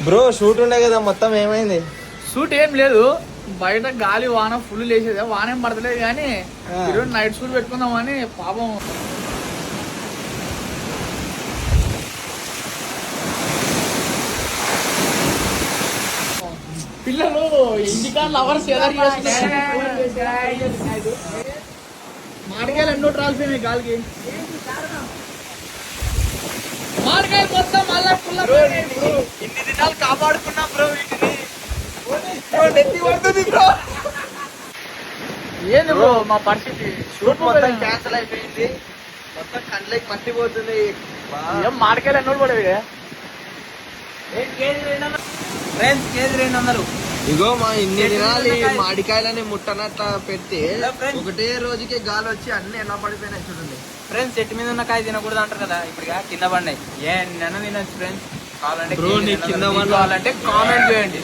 Bro shoot ఉండే కదా మొత్తం ఏమైంది? షూట్ ఏం లేదు, బయట గాలి వాన ఫుల్ లేసేది, వాన ఏం పడతలేదు కానీ ఈరోజు నైట్ షూట్ పెట్టుకుందామని. పాపం పిల్లలు ఇంటికా లవర్స్ మాడికాయలు ఎన్నో రాలిపోయినాయి గాలికి. మాడికాయ మొత్తం మళ్ళా ఇన్ని దినాలు కాపాడుకున్నాం బ్రో వీటిని. ఏంది బ్రో మా పరిస్థితి? షూట్ మొత్తం క్యాన్సిల్ అయిపోయింది, మొత్తం కండ్లకి పట్టిపోతుంది. ఏం మాడికాయలు ఎన్నో పడేవి? Friends KG 200. ఇగో మా ఇన్ని దినాలు ఈ మాడికాయలని ముట్టనట్లా పెడితే ఒకటే రోజుకి గాలి వచ్చి అన్ని ఎలా పడిపోయినాయి చూడండి. ఫ్రెండ్స్ చెట్టు మీద ఉన్న కాయ తినకూడదు అంటారు కదా, ఇప్పుడు కింద పడినాయి. ఏ నిన్న తినొచ్చు ఫ్రెండ్స్. కావాలంటే బ్రో నీ కింద కావాలంటే కామెంట్ చేయండి.